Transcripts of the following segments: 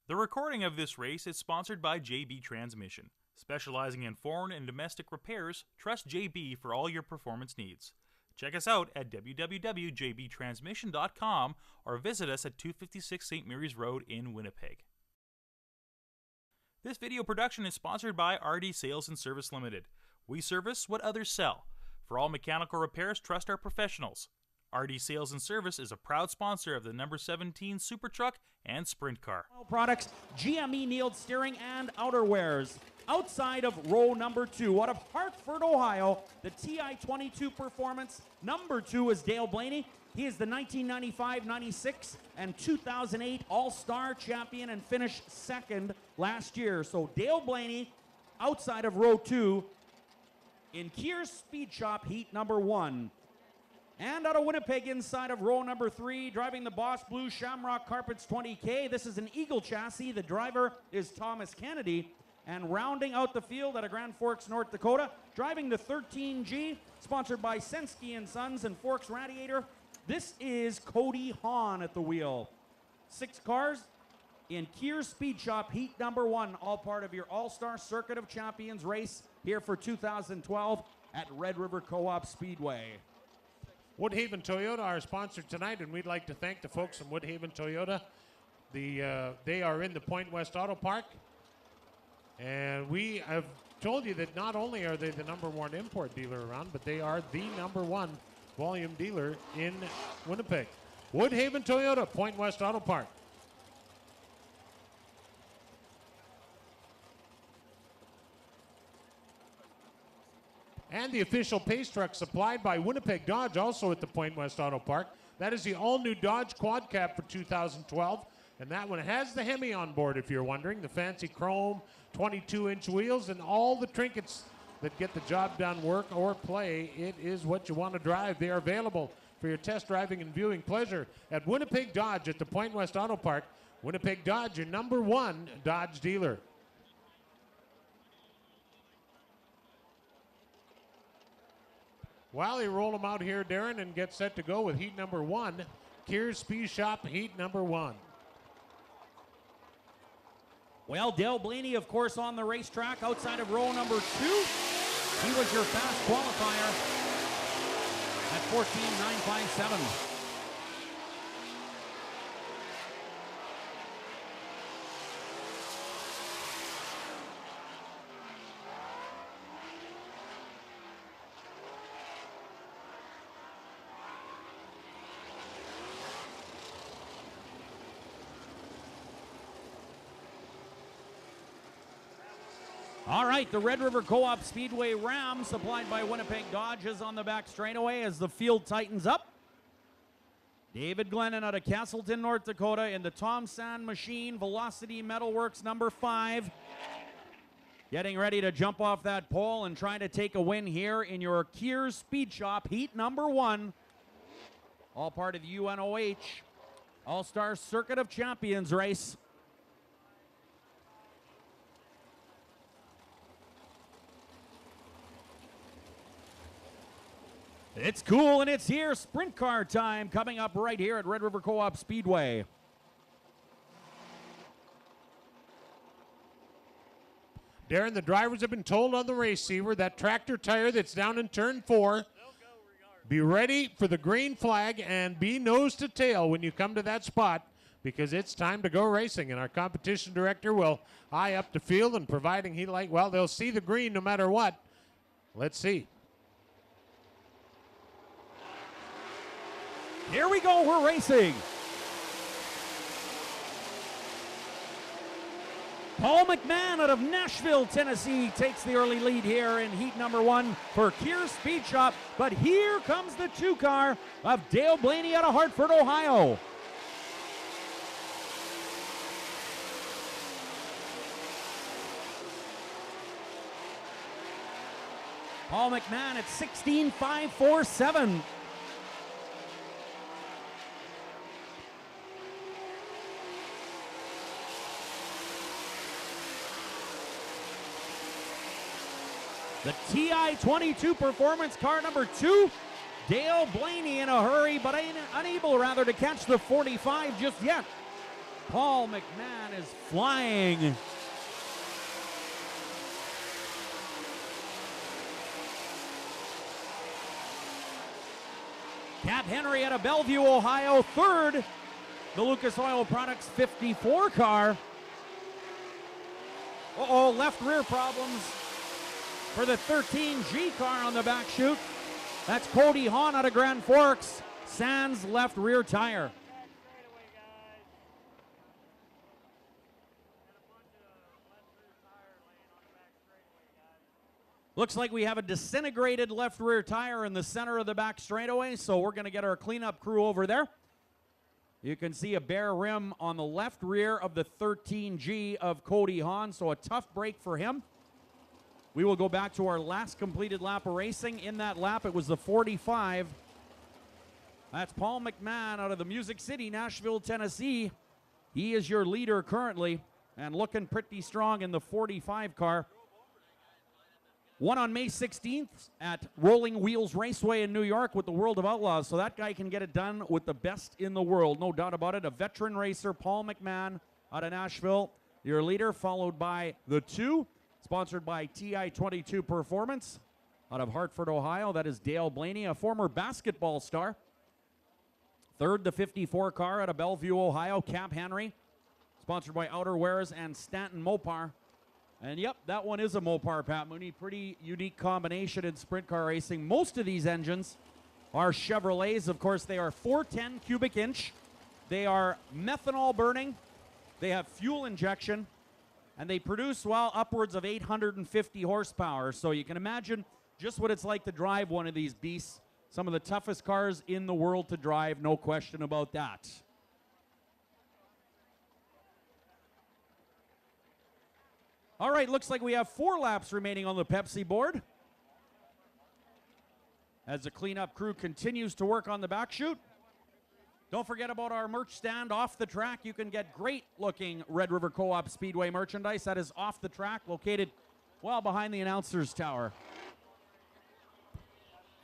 The recording of this race is sponsored by JB Transmission. Specializing in foreign and domestic repairs, trust JB for all your performance needs. Check us out at www.jbtransmission.com or visit us at 256 St. Mary's Road in Winnipeg. This video production is sponsored by RD Sales and Service Limited. We service what others sell. For all mechanical repairs, trust our professionals. RD Sales and Service is a proud sponsor of the number 17 Super Truck and Sprint Car. Products, GME Neiled Steering and Outerwears. Outside of row number 2, out of Hartford, Ohio, the TI-22 Performance. Number 2 is Dale Blaney. He is the 1995, 96, and 2008 All-Star champion and finished second last year. So Dale Blaney, outside of row 2, in Keir's Speed Shop, heat number 1. And out of Winnipeg, inside of row number 3, driving the Boss Blue Shamrock Carpets 20K. This is an Eagle chassis. The driver is Thomas Kennedy. And rounding out the field out of Grand Forks, North Dakota, driving the 13G, sponsored by Sensky & Sons and Forks Radiator. This is Cody Hahn at the wheel. 6 cars in Keir's Speed Shop, heat number 1, all part of your All-Star Circuit of Champions race here for 2012 at Red River Co-op Speedway. Woodhaven Toyota, our sponsor tonight, and we'd like to thank the folks from Woodhaven Toyota. They are in the Point West Auto Park, and we have told you that not only are they the #1 import dealer around, but they are the #1 volume dealer in Winnipeg. Woodhaven Toyota, Point West Auto Park. And the official pace truck supplied by Winnipeg Dodge, also at the Point West Auto Park. That is the all-new Dodge Quad Cab for 2012. And that one has the Hemi on board, if you're wondering. The fancy chrome 22-inch wheels and all the trinkets that get the job done, work or play. It is what you want to drive. They are available for your test driving and viewing pleasure at Winnipeg Dodge at the Point West Auto Park. Winnipeg Dodge, your #1 Dodge dealer. While you roll them out here, Darren, and get set to go with heat number 1, Keir's Speed Shop, heat number 1. Well, Dale Blaney, of course, on the racetrack outside of row number 2. He was your fast qualifier at 14.957. All right, the Red River Co-op Speedway Ram, supplied by Winnipeg Dodge, is on the back straightaway as the field tightens up. David Glennon out of Castleton, North Dakota, in the Tom Sand Machine Velocity Metalworks #5. Getting ready to jump off that pole and trying to take a win here in your Keir's Speed Shop, heat number 1. All part of the UNOH All-Star Circuit of Champions race. It's cool and it's here. Sprint car time coming up right here at Red River Co-op Speedway. Darren, the drivers have been told on the receiver that tractor tire that's down in turn 4. Be ready for the green flag and be nose to tail when you come to that spot, because it's time to go racing. And our competition director will eye up the field, and providing they'll see the green no matter what. Let's see. Here we go, we're racing. Paul McMahon out of Nashville, Tennessee takes the early lead here in heat number 1 for Keir's Speed Shop. But here comes the 2 car of Dale Blaney out of Hartford, Ohio. Paul McMahon at 16.547. The TI-22 Performance car number 2. Dale Blaney in a hurry, but unable to catch the 45 just yet. Paul McMahon is flying. Cap Henry out of Bellevue, Ohio, third. The Lucas Oil Products 54 car. Uh-oh, left rear problems for the 13G car on the back chute. That's Cody Hahn out of Grand Forks. Sans left rear tire. Looks like we have a disintegrated left rear tire in the center of the back straightaway, so we're going to get our cleanup crew over there. You can see a bare rim on the left rear of the 13G of Cody Hahn, so a tough break for him. We will go back to our last completed lap of racing. In that lap, it was the 45. That's Paul McMahon out of the Music City, Nashville, Tennessee. He is your leader currently and looking pretty strong in the 45 car. Won on May 16th at Rolling Wheels Raceway in New York with the World of Outlaws. So that guy can get it done with the best in the world, no doubt about it. A veteran racer, Paul McMahon out of Nashville, your leader, followed by the 2, sponsored by TI-22 Performance out of Hartford, Ohio. That is Dale Blaney, a former basketball star. Third, the 54 car out of Bellevue, Ohio, Cap Henry, sponsored by Outerwears and Stanton Mopar. And yep, that one is a Mopar, Pat Mooney. Pretty unique combination in sprint car racing. Most of these engines are Chevrolets. Of course, they are 410 cubic inch. They are methanol burning. They have fuel injection. And they produce, well, upwards of 850 horsepower. So you can imagine just what it's like to drive one of these beasts. Some of the toughest cars in the world to drive, no question about that. All right, looks like we have 4 laps remaining on the Pepsi board as the cleanup crew continues to work on the back chute. Don't forget about our merch stand off the track. You can get great-looking Red River Co-op Speedway merchandise. That is off the track, located well behind the announcer's tower.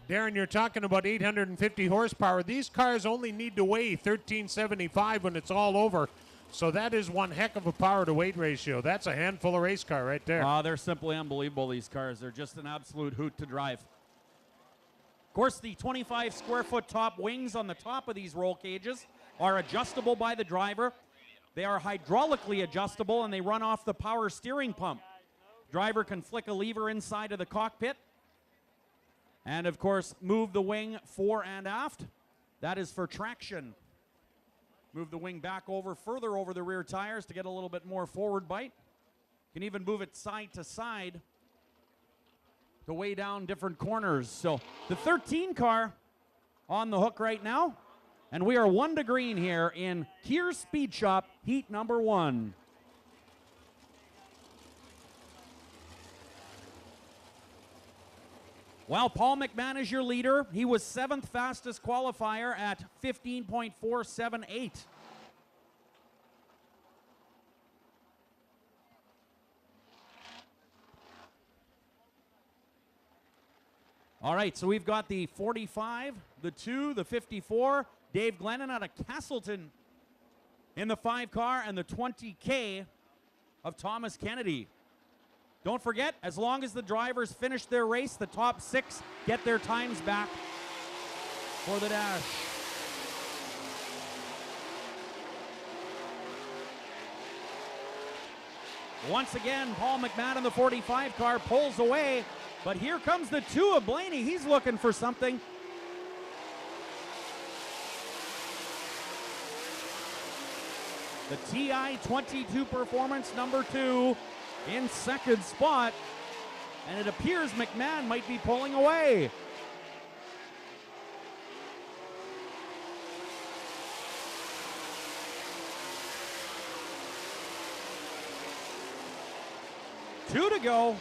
Darren, you're talking about 850 horsepower. These cars only need to weigh 1375 when it's all over. So that is one heck of a power-to-weight ratio. That's a handful of race car right there. They're simply unbelievable, these cars. They're just an absolute hoot to drive. Of course, the 25-square-foot top wings on the top of these roll cages are adjustable by the driver. They are hydraulically adjustable, and they run off the power steering pump. Driver can flick a lever inside of the cockpit and, of course, move the wing fore and aft. That is for traction. Move the wing back further over the rear tires to get a little bit more forward bite. Can even move it side to side to weigh down different corners. So the 13 car on the hook right now. And we are 1 to green here in Keir Speed Shop, heat number 1. Well, Paul McMahon is your leader. He was 7th fastest qualifier at 15.478. All right, so we've got the 45, the 2, the 54, Dave Glennon out of Castleton in the 5 car, and the 20K of Thomas Kennedy. Don't forget, as long as the drivers finish their race, the top 6 get their times back for the dash. Once again, Paul McMahon in the 45 car pulls away, but here comes the 2 of Blaney. He's looking for something. The TI-22 Performance number 2 in 2nd spot, and it appears McMahon might be pulling away. Two to go.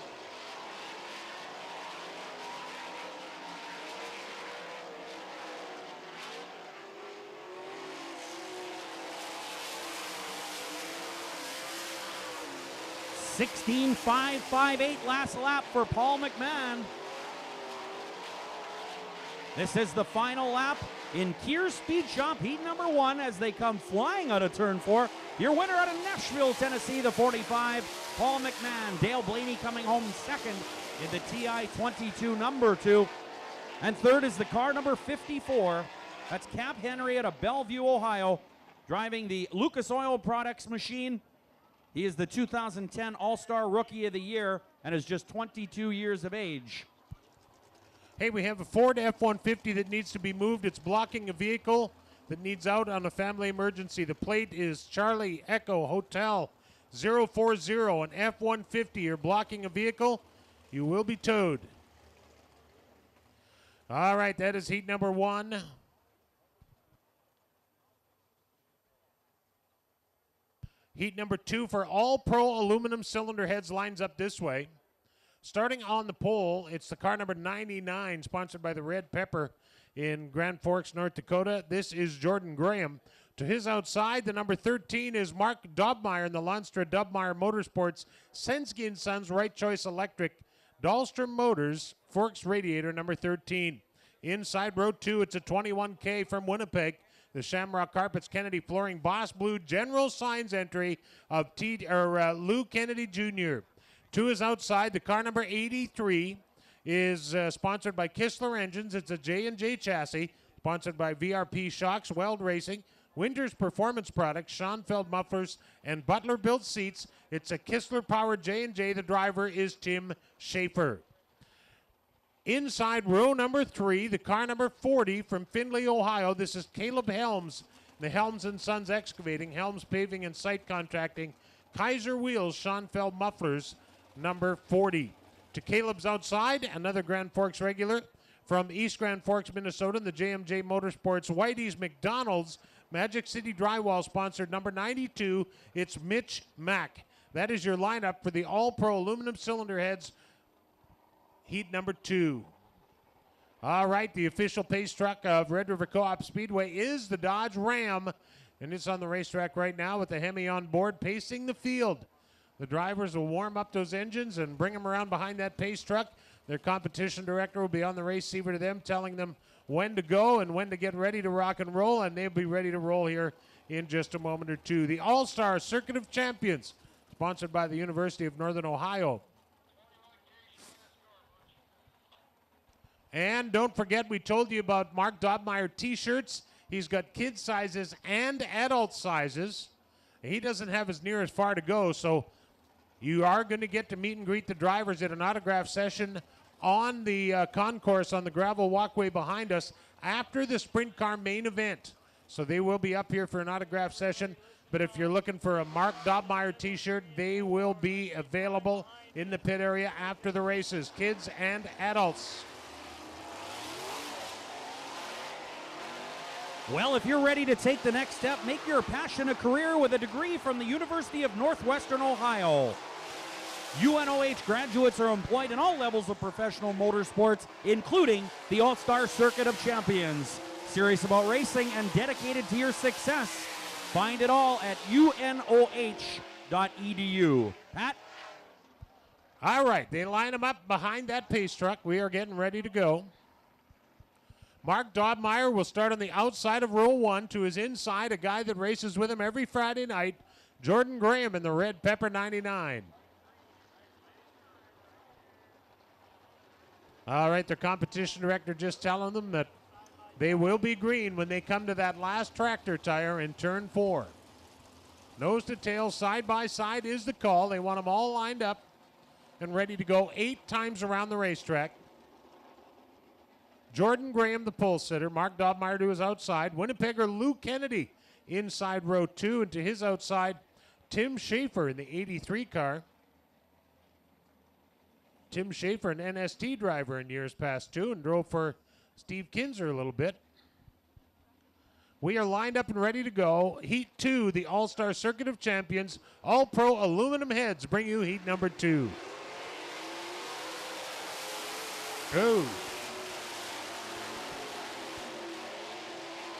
(16.558) last lap for Paul McMahon. This is the final lap in Keir Speed Shop, heat number 1 as they come flying out of turn 4. Your winner out of Nashville, Tennessee, the 45, Paul McMahon. Dale Blaney coming home second in the TI 22 number 2. And third is the car number 54. That's Cap Henry out of Bellevue, Ohio, driving the Lucas Oil Products machine. He is the 2010 All-Star Rookie of the Year and is just 22 years of age. Hey, we have a Ford F-150 that needs to be moved. It's blocking a vehicle that needs out on a family emergency. The plate is Charlie Echo Hotel 040, an F-150. You're blocking a vehicle, you will be towed. All right, that is heat number 1. Heat number 2 for all pro aluminum cylinder heads lines up this way. Starting on the pole, it's the car number 99, sponsored by the Red Pepper in Grand Forks, North Dakota. This is Jordan Graham. To his outside, the number 13 is Mark Dobmeyer in the Lonstra Dobmeyer Motorsports Sensky & Sons Right Choice Electric Dahlstrom Motors Forks Radiator number 13. Inside row 2, it's a 21K from Winnipeg. The Shamrock Carpets Kennedy Flooring Boss Blue General Signs entry of Lou Kennedy Jr. To his outside, the car number 83 is sponsored by Kistler Engines. It's a J&J chassis, sponsored by VRP Shocks, Weld Racing, Winters Performance Products, Schoenfeld Mufflers, and Butler Built Seats. It's a Kistler-powered J&J. The driver is Tim Schaefer. Inside row number 3, the car number 40 from Findlay, Ohio. This is Caleb Helms, the Helms & Sons Excavating, Helms Paving and Site Contracting, Kaiser Wheels, Schoenfeld Mufflers, number 40. To Caleb's outside, another Grand Forks regular from East Grand Forks, Minnesota, the JMJ Motorsports Whitey's McDonald's Magic City Drywall sponsored number 92. It's Mitch Mack. That is your lineup for the All-Pro Aluminum Cylinder Heads heat number 2. All right, the official pace truck of Red River Co-op Speedway is the Dodge Ram, and it's on the racetrack right now with the Hemi on board pacing the field. The drivers will warm up those engines and bring them around behind that pace truck. Their competition director will be on the receiver to them, telling them when to go and when to get ready to rock and roll, and they'll be ready to roll here in just a moment or two. The All-Star Circuit of Champions, sponsored by the University of Northern Ohio. And don't forget, we told you about Mark Dobmeyer t-shirts. He's got kid sizes and adult sizes. He doesn't have as near as far to go, so you are going to get to meet and greet the drivers at an autograph session on the concourse on the gravel walkway behind us after the sprint car main event. So they will be up here for an autograph session. But if you're looking for a Mark Dobmeyer t-shirt, they will be available in the pit area after the races, kids and adults. Well, if you're ready to take the next step, make your passion a career with a degree from the University of Northwestern Ohio. UNOH graduates are employed in all levels of professional motorsports, including the All-Star Circuit of Champions. Serious about racing and dedicated to your success. Find it all at unoh.edu. Pat? All right, they line them up behind that pace truck. We are getting ready to go. Mark Dobmeyer will start on the outside of row 1. To his inside, a guy that races with him every Friday night, Jordan Graham in the Red Pepper 99. All right, their competition director just telling them that they will be green when they come to that last tractor tire in turn 4. Nose to tail, side by side is the call. They want them all lined up and ready to go 8 times around the racetrack. Jordan Graham, the pole sitter. Mark Dobmeyer to his outside. Winnipegger Lou Kennedy inside row 2. And to his outside, Tim Schaefer in the 83 car. Tim Schaefer, an NST driver in years past too, and drove for Steve Kinzer a little bit. We are lined up and ready to go. Heat 2, the All-Star Circuit of Champions. All-Pro Aluminum Heads bring you heat number 2. Go.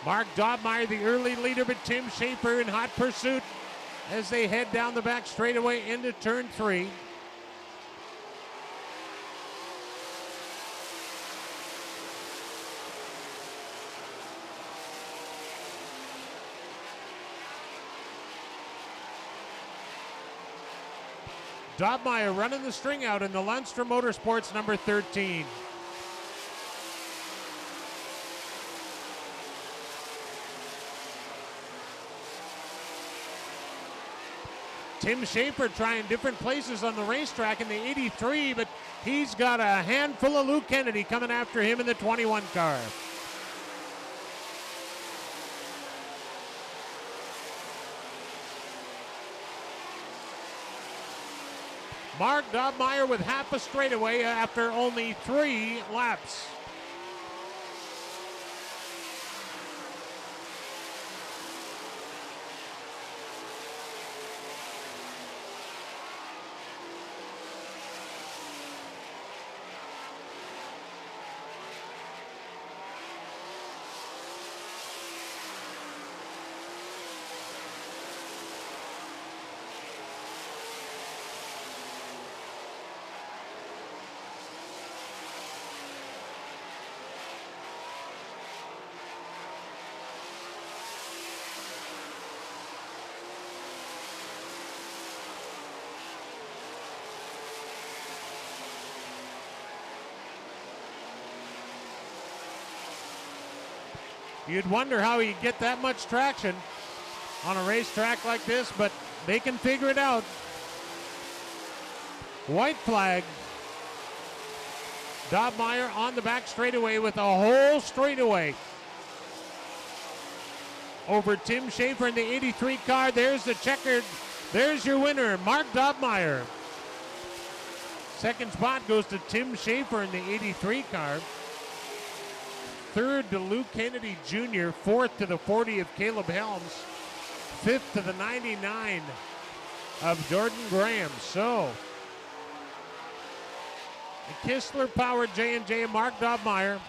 Mark Dobmeyer, the early leader, but Tim Schaefer in hot pursuit as they head down the back straightaway into turn 3. Dobmeyer running the string out in the Lundstrom Motorsports number 13. Tim Schaefer trying different places on the racetrack in the 83, but he's got a handful of Luke Kennedy coming after him in the 21 car. Mark Dobmeyer with half a straightaway after only 3 laps. You'd wonder how he'd get that much traction on a racetrack like this, but they can figure it out. White flag. Dobmeyer on the back straightaway with a whole straightaway over Tim Schaefer in the 83 car. There's the checkered. There's your winner, Mark Dobmeyer. Second spot goes to Tim Schaefer in the 83 car. Third to Luke Kennedy Jr., fourth to the 40 of Caleb Helms, fifth to the 99 of Jordan Graham. So, the Kistler-powered J&J Mark Dobmeyer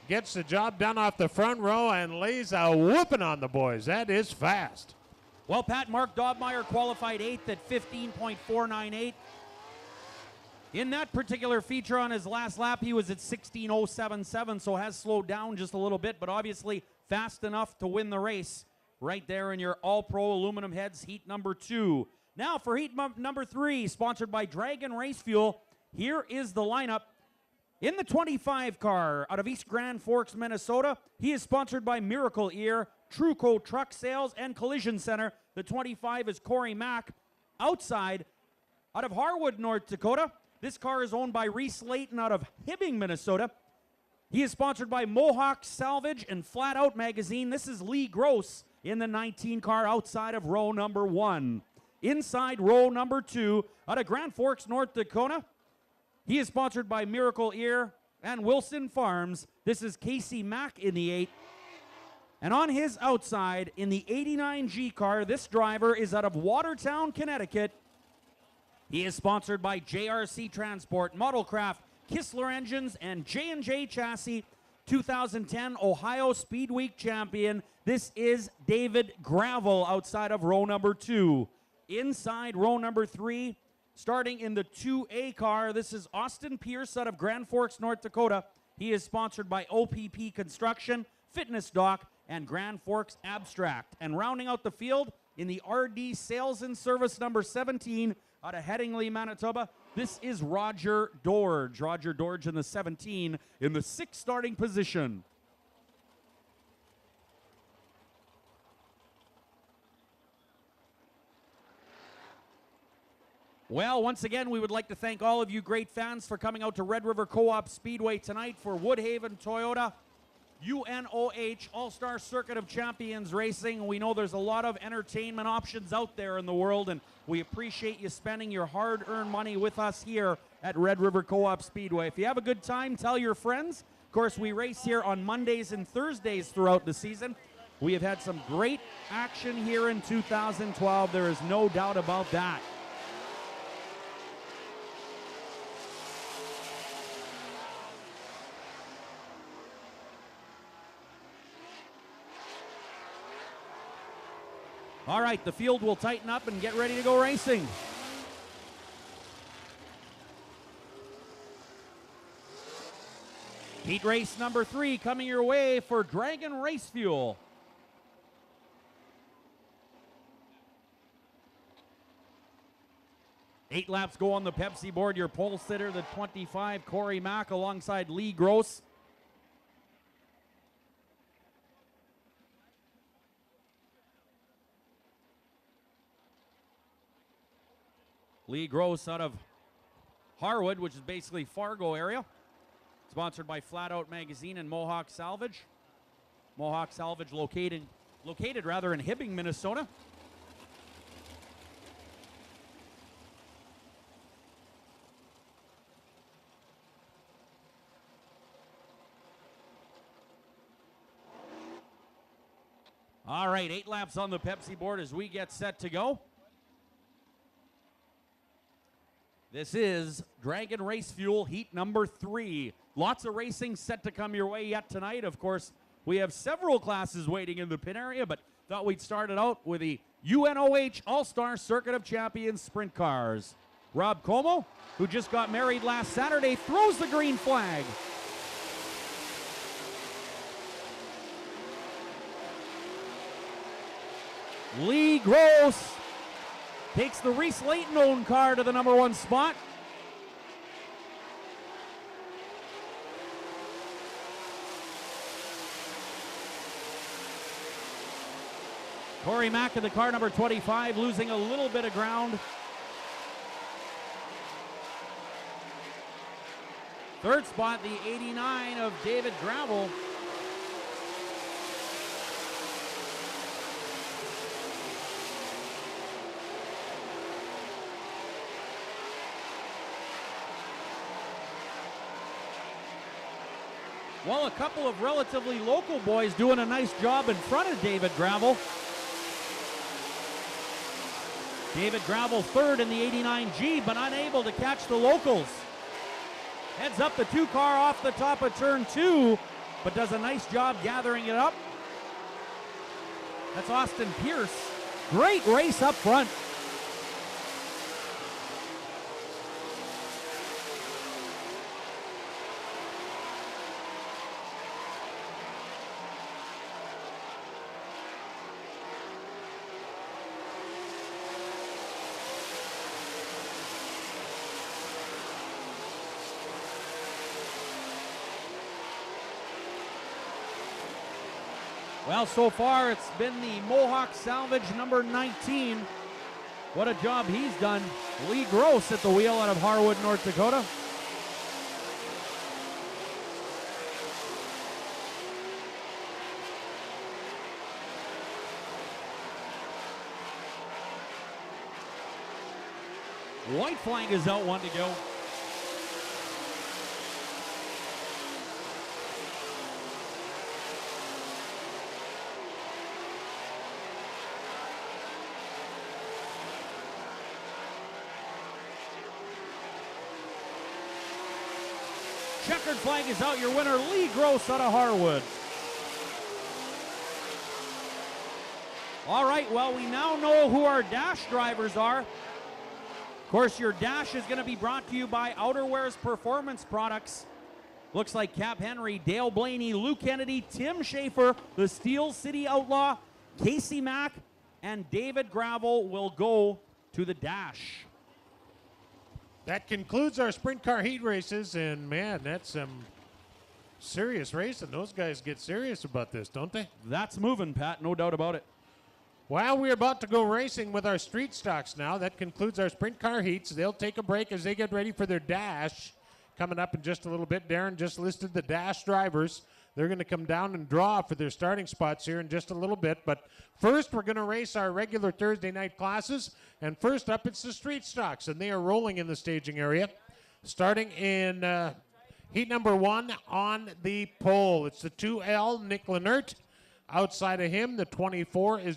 gets the job done off the front row and lays a whooping on the boys. That is fast. Well, Pat, Mark Dobmeyer qualified 8th at 15.498. In that particular feature on his last lap, he was at 16.077, so has slowed down just a little bit, but obviously fast enough to win the race right there in your All-Pro Aluminum Heads Heat number 2. Now for Heat number 3, sponsored by Dragon Race Fuel, here is the lineup. In the 25 car out of East Grand Forks, Minnesota, he is sponsored by Miracle Ear, Truco Truck Sales, and Collision Center. The 25 is Corey Mack. Outside, out of Harwood, North Dakota, this car is owned by Reese Layton out of Hibbing, Minnesota. He is sponsored by Mohawk Salvage and Flat Out Magazine. This is Lee Gross in the 19 car outside of row number 1. Inside row number 2, out of Grand Forks, North Dakota, he is sponsored by Miracle Ear and Wilson Farms. This is Casey Mack in the 8. And on his outside, in the 89G car, this driver is out of Watertown, Connecticut. He is sponsored by JRC Transport, Modelcraft, Kistler Engines, and J&J Chassis. 2010 Ohio Speed Week champion. This is David Gravel outside of row number 2. Inside row number 3, starting in the 2A car, this is Austin Pierce out of Grand Forks, North Dakota. He is sponsored by OPP Construction, Fitness Doc, and Grand Forks Abstract. And rounding out the field in the RD Sales and Service number 17, out of Headingley, Manitoba, this is Roger Dorge. Roger Dorge in the 17 in the 6th starting position. Well, once again, we would like to thank all of you great fans for coming out to Red River Co-op Speedway tonight for Woodhaven Toyota UNOH All-Star Circuit of Champions Racing. We know there's a lot of entertainment options out there in the world, and we appreciate you spending your hard-earned money with us here at Red River Co-op Speedway. If you have a good time, tell your friends. Of course, we race here on Mondays and Thursdays throughout the season. We have had some great action here in 2012. There is no doubt about that. All right, the field will tighten up and get ready to go racing. Heat race number 3 coming your way for Dragon Race Fuel. 8 laps go on the Pepsi board. Your pole sitter, the 25, Corey Mack, alongside Lee Gross. Lee Gross out of Harwood, which is basically Fargo area. Sponsored by Flat Out Magazine and Mohawk Salvage. Mohawk Salvage located in Hibbing, Minnesota. All right, 8 laps on the Pepsi board as we get set to go. This is Dragon Race Fuel Heat number 3. Lots of racing set to come your way yet tonight. Of course, we have several classes waiting in the pit area, but thought we'd start it out with the UNOH All-Star Circuit of Champions Sprint Cars. Rob Como, who just got married last Saturday, throws the green flag. Lee Gross takes the Reese Layton-owned car to the number 1 spot. Corey Mack in the car number 25, losing a little bit of ground. Third spot, the 89 of David Gravel. Well, a couple of relatively local boys doing a nice job in front of David Gravel. David Gravel third in the 89G, but unable to catch the locals. Heads up the 2 car off the top of turn 2, but does a nice job gathering it up. That's Austin Pierce. Great race up front. Well, so far it's been the Mohawk Salvage number 19. What a job he's done. Lee Gross at the wheel out of Harwood, North Dakota. White flag is out, 1 to go. Checkered flag is out. Your winner, Lee Gross out of Harwood. All right, well, we now know who our dash drivers are. Of course, your dash is going to be brought to you by Outerwear's Performance Products. Looks like Cap Henry, Dale Blaney, Lou Kennedy, Tim Schaefer, the Steel City Outlaw, Casey Mack, and David Gravel will go to the dash. That concludes our sprint car heat races, and man, that's some serious racing. Those guys get serious about this, don't they? That's moving, Pat, no doubt about it. Well, we're about to go racing with our street stocks now. That concludes our sprint car heats. They'll take a break as they get ready for their dash. Coming up in just a little bit, Darren just listed the dash drivers. They're going to come down and draw for their starting spots here in just a little bit. But first, we're going to race our regular Thursday night classes. And first up, it's the street stocks, and they are rolling in the staging area. Starting in heat number 1 on the pole. It's the 2L, Nick Lenert. Outside of him, the 24 is